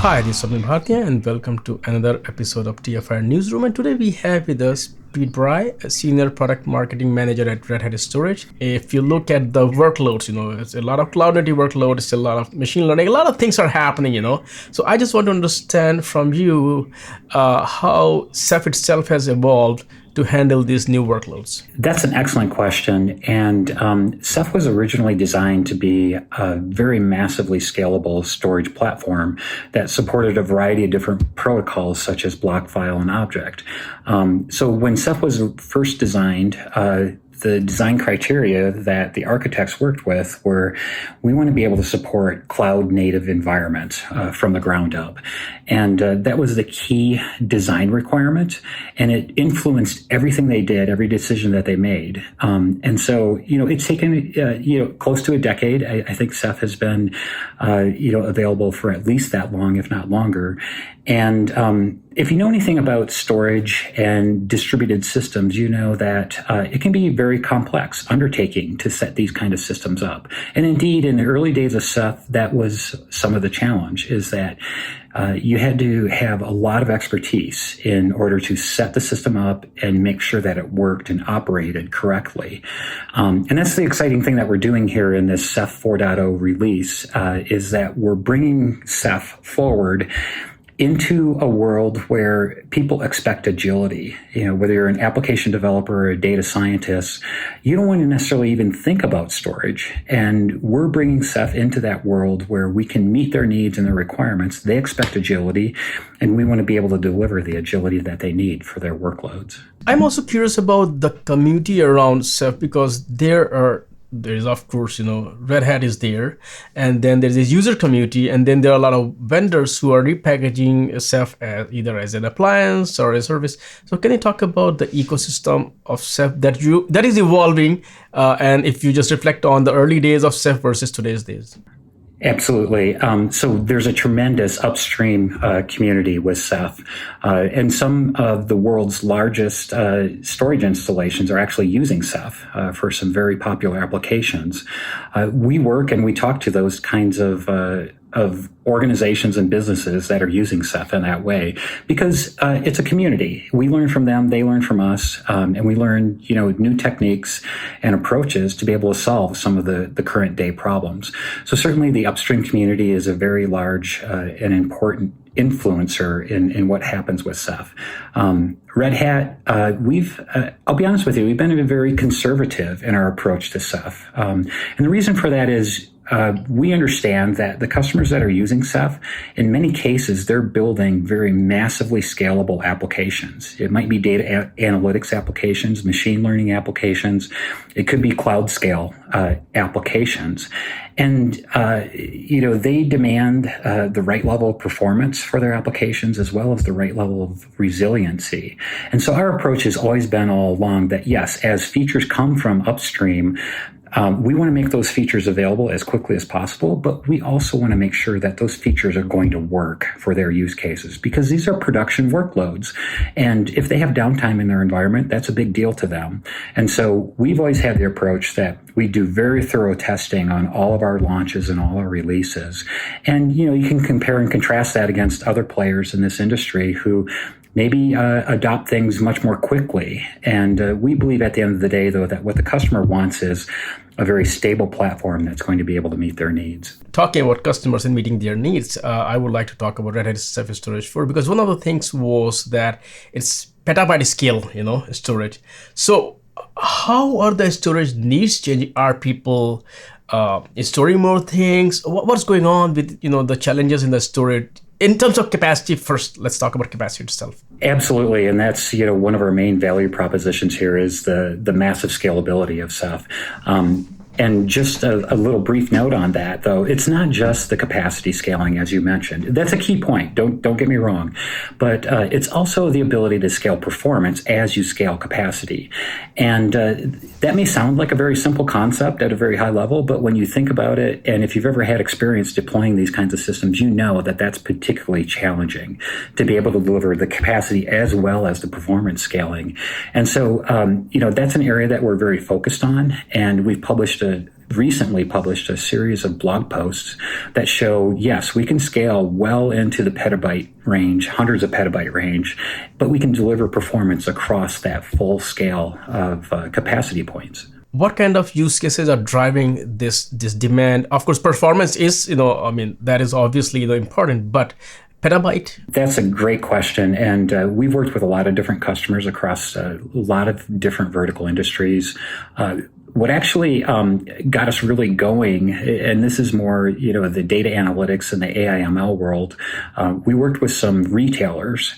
Hi, this is Bhartiya and welcome to another episode of TFR Newsroom. And today we have with us Brey, a Senior Product Marketing Manager at Red Hat Storage. If you look at the workloads, it's a lot of cloud native workloads, it's a lot of machine learning, a lot of things are happening, So I just want to understand from you how Ceph itself has evolved to handle these new workloads? That's an excellent question. And Ceph was originally designed to be a very massively scalable storage platform that supported a variety of different protocols such as block, file, and object. So when Ceph was first designed, the design criteria that the architects worked with were, we want to be able to support cloud native environments from the ground up. And that was the key design requirement. And it influenced everything they did, every decision that they made. And so, it's taken, close to a decade. I think Ceph has been, available for at least that long, if not longer. And if you know anything about storage and distributed systems, you know that it can be a very complex undertaking to set these kind of systems up. And indeed, in the early days of Ceph, that was some of the challenge, is that you had to have a lot of expertise in order to set the system up and make sure that it worked and operated correctly. And that's the exciting thing that we're doing here in this Ceph 4.0 release, is that we're bringing Ceph forward into a world where people expect agility. Whether you're an application developer or a data scientist, you don't want to necessarily even think about storage. And we're bringing Ceph into that world where we can meet their needs and their requirements. They expect agility, and we want to be able to deliver the agility that they need for their workloads. I'm also curious about the community around Ceph, because there's of course, Red Hat is there, and then there's this user community, and then there are a lot of vendors who are repackaging Ceph either as an appliance or a service. So can you talk about the ecosystem of Ceph that is evolving, and if you just reflect on the early days of Ceph versus today's days? Absolutely. So there's a tremendous upstream community with Ceph, and some of the world's largest storage installations are actually using Ceph for some very popular applications. We work and we talk to those kinds of organizations and businesses that are using Ceph in that way, because it's a community. We learn from them, they learn from us, and we learn, new techniques and approaches to be able to solve some of the current day problems. So certainly the upstream community is a very large and important influencer in what happens with Ceph. Red Hat, I'll be honest with you, we've been very conservative in our approach to Ceph. And the reason for that is, we understand that the customers that are using Ceph, in many cases, they're building very massively scalable applications. It might be data analytics applications, machine learning applications. It could be cloud scale applications. And, they demand the right level of performance for their applications, as well as the right level of resiliency. And so our approach has always been all along that, yes, as features come from upstream, we want to make those features available as quickly as possible, but we also want to make sure that those features are going to work for their use cases, because these are production workloads. And if they have downtime in their environment, that's a big deal to them. And so we've always had the approach that we do very thorough testing on all of our launches and all our releases. And, you can compare and contrast that against other players in this industry who maybe adopt things much more quickly. And we believe at the end of the day, though, that what the customer wants is a very stable platform that's going to be able to meet their needs. Talking about customers and meeting their needs, I would like to talk about Red Hat Ceph Storage 4, because one of the things was that it's petabyte scale, storage. So how are the storage needs changing? Are people storing more things? What's going on with, the challenges in the storage? In terms of capacity, first, let's talk about capacity itself. Absolutely. And that's, one of our main value propositions here is the massive scalability of Ceph. And just a little brief note on that, though, it's not just the capacity scaling, as you mentioned. That's a key point. Don't get me wrong. But it's also the ability to scale performance as you scale capacity. And that may sound like a very simple concept at a very high level, but when you think about it, and if you've ever had experience deploying these kinds of systems, you know that that's particularly challenging to be able to deliver the capacity as well as the performance scaling. And so, that's an area that we're very focused on, and we've published recently published a series of blog posts that show, yes, we can scale well into the petabyte range, hundreds of petabyte range, but we can deliver performance across that full scale of capacity points. What kind of use cases are driving this demand? Of course, performance is, that is obviously, important, but petabyte? That's a great question. And we've worked with a lot of different customers across a lot of different vertical industries. What actually got us really going, and this is more, the data analytics and the AI ML world, we worked with some retailers.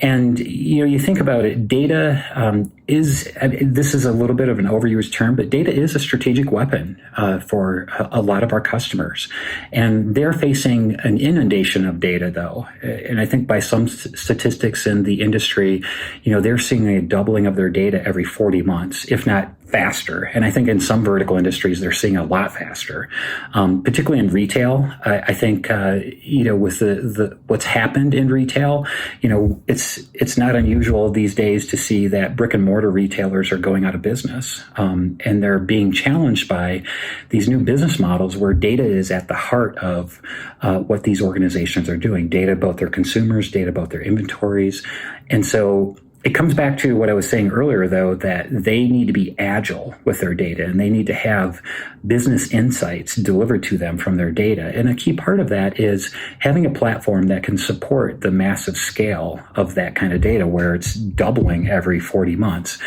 And, you think about it, data this is a little bit of an overused term, but data is a strategic weapon for a lot of our customers. And they're facing an inundation of data, though. And I think by some statistics in the industry, they're seeing a doubling of their data every 40 months, if not faster. And I think in some vertical industries, they're seeing a lot faster, particularly in retail. I think, with the what's happened in retail, it's not unusual these days to see that brick and mortar retailers are going out of business. And they're being challenged by these new business models where data is at the heart of what these organizations are doing. Data about their consumers, data about their inventories. And so it comes back to what I was saying earlier, though, that they need to be agile with their data and they need to have business insights delivered to them from their data. And a key part of that is having a platform that can support the massive scale of that kind of data where it's doubling every 40 months.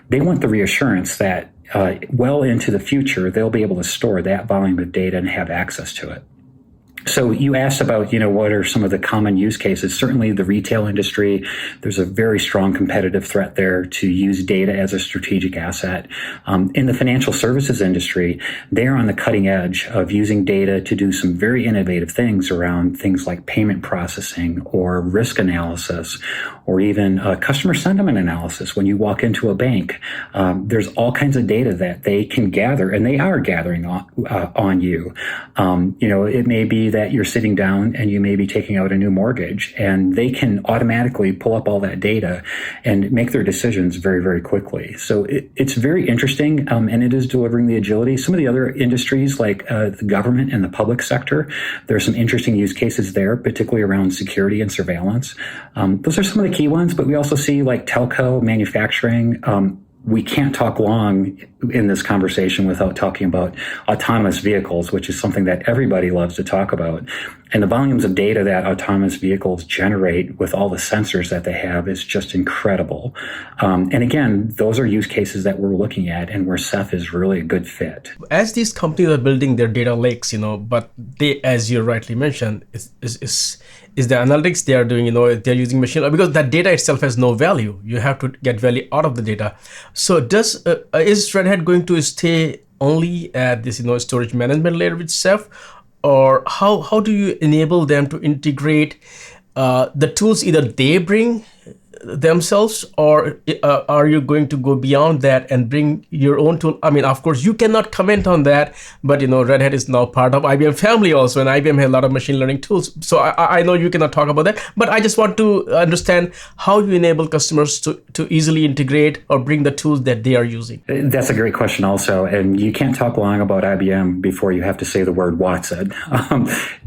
They want the reassurance that well into the future, they'll be able to store that volume of data and have access to it. So you asked about, what are some of the common use cases? Certainly the retail industry, there's a very strong competitive threat there to use data as a strategic asset. In the financial services industry, they're on the cutting edge of using data to do some very innovative things around things like payment processing or risk analysis or even customer sentiment analysis. When you walk into a bank, there's all kinds of data that they can gather, and they are gathering on you. It may be that you're sitting down and you may be taking out a new mortgage, and they can automatically pull up all that data and make their decisions very, very quickly. So it's very interesting, and it is delivering the agility. Some of the other industries like the government and the public sector, there are some interesting use cases there, particularly around security and surveillance. Those are some of the key ones, but we also see like telco, manufacturing. We can't talk long in this conversation without talking about autonomous vehicles, which is something that everybody loves to talk about. And the volumes of data that autonomous vehicles generate with all the sensors that they have is just incredible. And again, those are use cases that we're looking at and where Ceph is really a good fit. As these companies are building their data lakes, but they, as you rightly mentioned, is the analytics they are doing, they're using machine learning because that data itself has no value. You have to get value out of the data. So is Red Hat going to stay only at this, storage management layer with Ceph? Or how do you enable them to integrate the tools either they bring themselves, or are you going to go beyond that and bring your own tool? I mean, of course, you cannot comment on that, but Red Hat is now part of IBM family also, and IBM has a lot of machine learning tools. So I know you cannot talk about that, but I just want to understand how you enable customers to easily integrate or bring the tools that they are using. That's a great question also, and you can't talk long about IBM before you have to say the word Watson.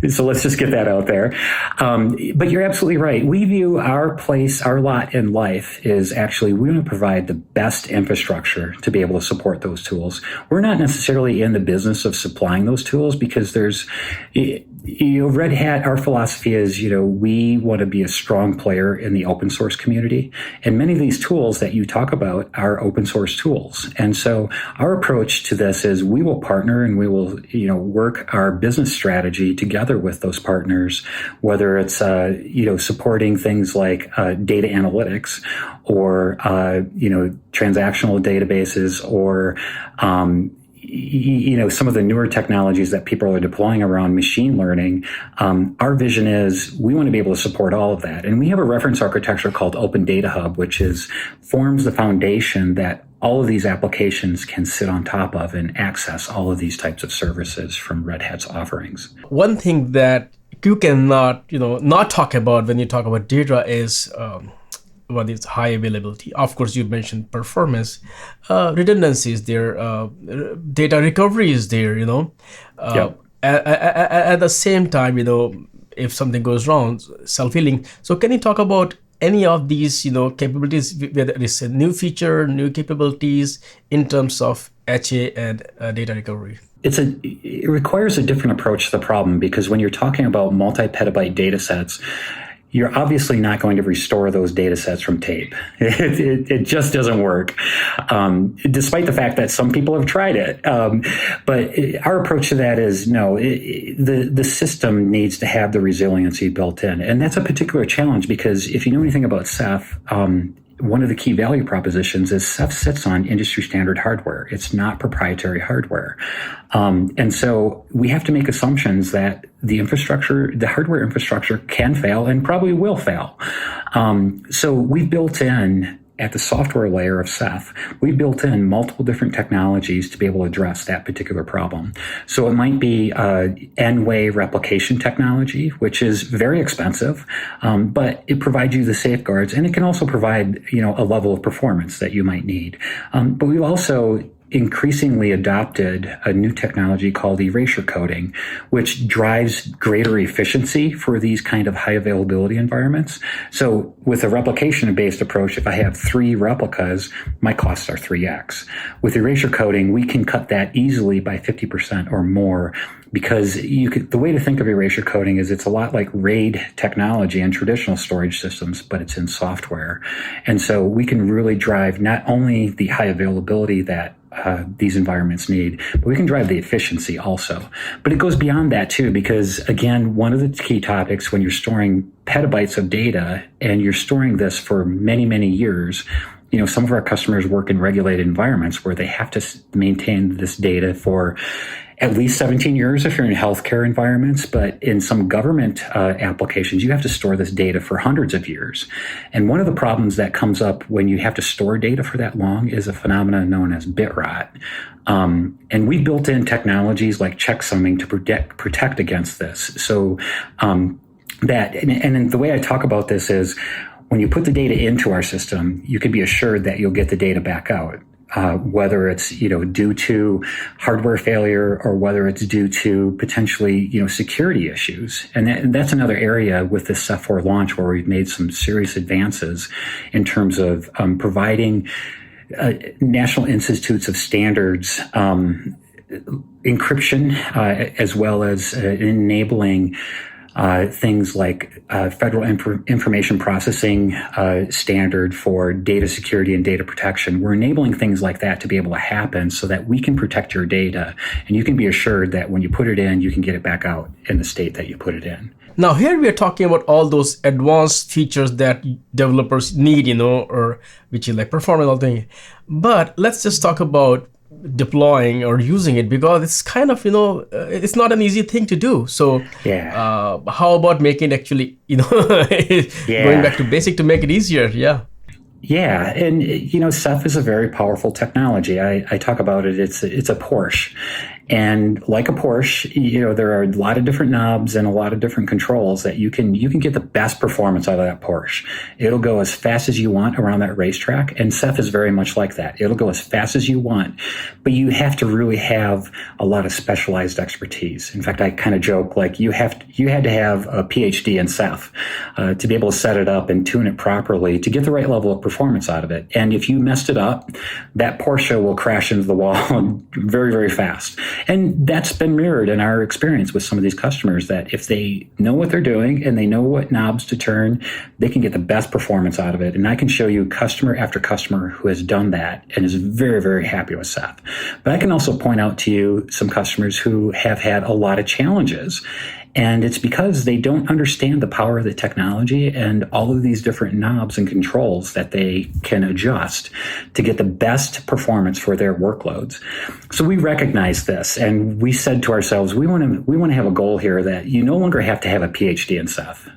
So let's just get that out there. But you're absolutely right. We view our place, our lot in life is actually we want to provide the best infrastructure to be able to support those tools. We're not necessarily in the business of supplying those tools because there's, Red Hat, our philosophy is, we want to be a strong player in the open source community. And many of these tools that you talk about are open source tools. And so our approach to this is we will partner and we will, work our business strategy together with those partners, whether it's, supporting things like data analytics or, transactional databases or, some of the newer technologies that people are deploying around machine learning. Our vision is we want to be able to support all of that. And we have a reference architecture called Open Data Hub, which forms the foundation that all of these applications can sit on top of and access all of these types of services from Red Hat's offerings. One thing that you cannot, not talk about when you talk about data is one is high availability. Of course, you mentioned performance, redundancy is there, data recovery is there. Yep. At the same time, if something goes wrong, self-healing. So, can you talk about any of these, capabilities, whether it's a new feature, new capabilities in terms of HA and data recovery? It requires a different approach to the problem, because when you're talking about multi-petabyte data sets, you're obviously not going to restore those data sets from tape. It just doesn't work, despite the fact that some people have tried it. But our approach to that is no, the system needs to have the resiliency built in. And that's a particular challenge, because if you know anything about Ceph, one of the key value propositions is Ceph sits on industry standard hardware. It's not proprietary hardware. And so we have to make assumptions that the hardware infrastructure can fail and probably will fail. So we built in, at the software layer of Ceph, we built in multiple different technologies to be able to address that particular problem. So it might be N-way replication technology, which is very expensive, but it provides you the safeguards, and it can also provide, a level of performance that you might need. But we've also increasingly adopted a new technology called erasure coding, which drives greater efficiency for these kind of high availability environments. So with a replication-based approach, if I have 3 replicas, my costs are 3x. With erasure coding, we can cut that easily by 50% or more, because the way to think of erasure coding is it's a lot like RAID technology in traditional storage systems, but it's in software. And so we can really drive not only the high availability that these environments need, but we can drive the efficiency also. But it goes beyond that too, because again, one of the key topics when you're storing petabytes of data and you're storing this for many, many years, some of our customers work in regulated environments where they have to maintain this data for at least 17 years if you're in healthcare environments, but in some government applications, you have to store this data for hundreds of years. And one of the problems that comes up when you have to store data for that long is a phenomenon known as bit rot. And we built in technologies like checksumming to protect against this. So and the way I talk about this is, when you put the data into our system, you can be assured that you'll get the data back out. Whether it's, due to hardware failure or whether it's due to potentially, security issues. And that's another area with this Ceph 4 launch where we've made some serious advances in terms of providing National Institutes of Standards encryption, as well as enabling things like federal information processing standard for data security and data protection. We're enabling things like that to be able to happen so that we can protect your data, and you can be assured that when you put it in, you can get it back out in the state that you put it in. Now, here we are talking about all those advanced features that developers need, or which is like performance, all things. But let's just talk about deploying or using it, because it's kind of, it's not an easy thing to do. So yeah, how about making it actually, going back to basic to make it easier? Yeah. Yeah, and Ceph is a very powerful technology. I talk about it. It's a Porsche, and like a Porsche, there are a lot of different knobs and a lot of different controls that you can get the best performance out of that Porsche. It'll go as fast as you want around that racetrack, and Ceph is very much like that. It'll go as fast as you want, but you have to really have a lot of specialized expertise. In fact, I kind of joke like you had to have a PhD in Ceph to be able to set it up and tune it properly to get the right level of performance out of it. And if you messed it up, that Porsche will crash into the wall very, very fast. And that's been mirrored in our experience with some of these customers, that if they know what they're doing and they know what knobs to turn, they can get the best performance out of it. And I can show you customer after customer who has done that and is very, very happy with Ceph. But I can also point out to you some customers who have had a lot of challenges. And it's because they don't understand the power of the technology and all of these different knobs and controls that they can adjust to get the best performance for their workloads. So we recognize this, and we said to ourselves, we want to have a goal here that you no longer have to have a PhD in Ceph.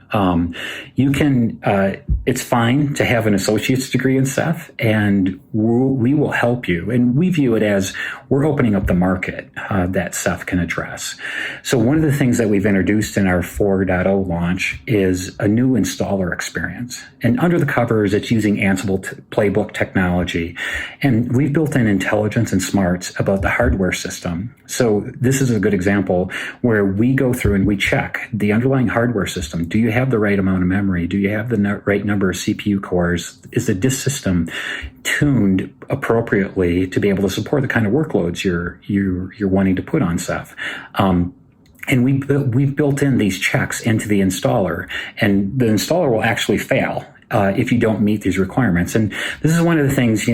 You can, it's fine to have an associate's degree in Ceph, and we will help you. And we view it as we're opening up the market that Ceph can address. So one of the things that we've introduced introduced in our 4.0 launch is a new installer experience. And under the covers, it's using Ansible playbook technology. And we've built in intelligence and smarts about the hardware system. So this is a good example where we go through and we check the underlying hardware system. Do you have the right amount of memory? Do you have the right number of CPU cores? Is the disk system tuned appropriately to be able to support the kind of workloads you're wanting to put on Ceph? And we've built in these checks into the installer, and the installer will actually fail if you don't meet these requirements. And this is one of the things,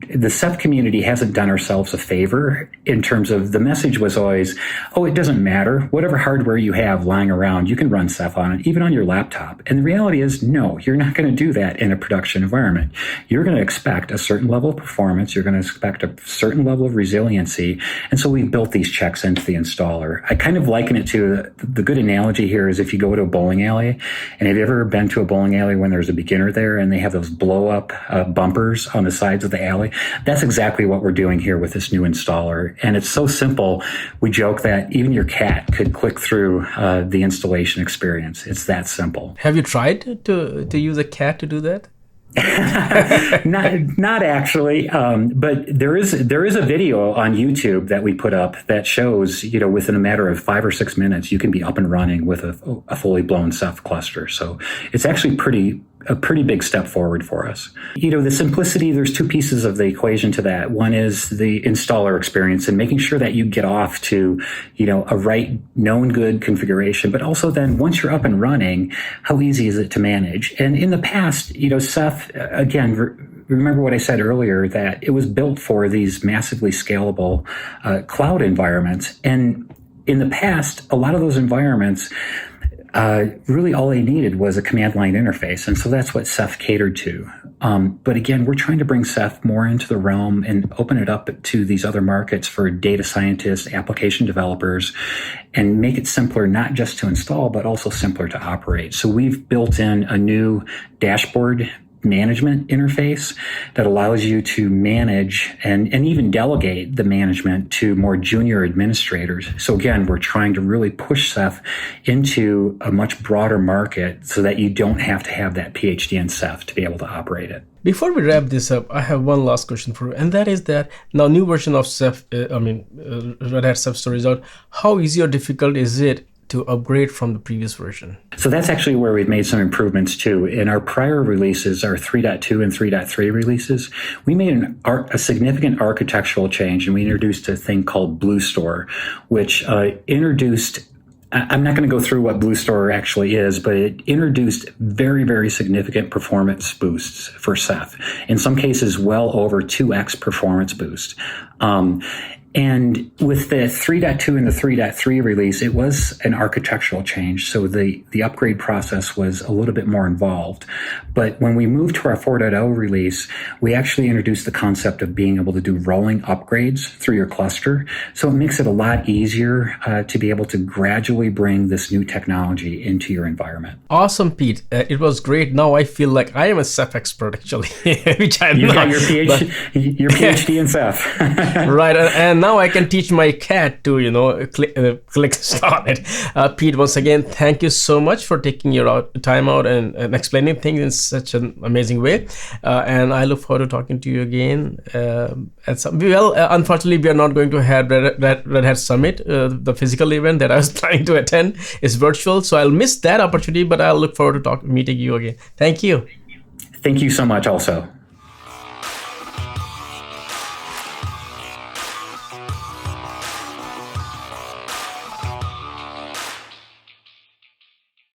the Ceph community hasn't done ourselves a favor in terms of the message was always, it doesn't matter. Whatever hardware you have lying around, you can run Ceph on it, even on your laptop. And the reality is, no, you're not going to do that in a production environment. You're going to expect a certain level of performance. You're going to expect a certain level of resiliency. And so we've built these checks into the installer. I kind of liken it to the good analogy here is if you go to a bowling alley, and have you ever been to a bowling alley when there's a beginner there and they have those blow up bumpers on the sides of the alley? That's exactly what we're doing here with this new installer. And it's so simple. We joke that even your cat could click through the installation experience. It's that simple. Have you tried to use a cat to do that? Not actually, but there is a video on YouTube that we put up that shows, within a matter of 5 or 6 minutes, you can be up and running with a fully blown Ceph cluster. So it's actually a pretty big step forward for us. The simplicity, there's two pieces of the equation to that. One is the installer experience and making sure that you get off to, a right known good configuration, but also then once you're up and running, how easy is it to manage? And in the past, Ceph, again, remember what I said earlier, that it was built for these massively scalable cloud environments. And in the past, a lot of those environments, really all they needed was a command line interface. And so that's what Ceph catered to. But again, we're trying to bring Ceph more into the realm and open it up to these other markets for data scientists, application developers, and make it simpler, not just to install, but also simpler to operate. So we've built in a new dashboard management interface that allows you to manage and even delegate the management to more junior administrators. So again, we're trying to really push Ceph into a much broader market so that you don't have to have that PhD in Ceph to be able to operate it. Before we wrap this up, I have one last question for you, and that is that now new version of Ceph, Red Hat Ceph Store is out. How easy or difficult is it to upgrade from the previous version? So that's actually where we've made some improvements too. In our prior releases, our 3.2 and 3.3 releases, we made a significant architectural change, and we introduced a thing called Blue Store, which introduced, I'm not going to go through what Blue Store actually is, but it introduced very, very significant performance boosts for Ceph. In some cases, well over 2x performance boost. And with the 3.2 and the 3.3 release, it was an architectural change. So the upgrade process was a little bit more involved. But when we moved to our 4.0 release, we actually introduced the concept of being able to do rolling upgrades through your cluster. So it makes it a lot easier to be able to gradually bring this new technology into your environment. Awesome, Pete. It was great. Now I feel like I am a Ceph expert, actually, which I'm You've not. got your PhD in Ceph. Right. And now I can teach my cat to, click start it. Pete, once again, thank you so much for taking your time out and explaining things in such an amazing way. And I look forward to talking to you again. Unfortunately, we are not going to have Red Hat Summit, the physical event that I was planning to attend is virtual. So I'll miss that opportunity, but I'll look forward to meeting you again. Thank you. Thank you so much also.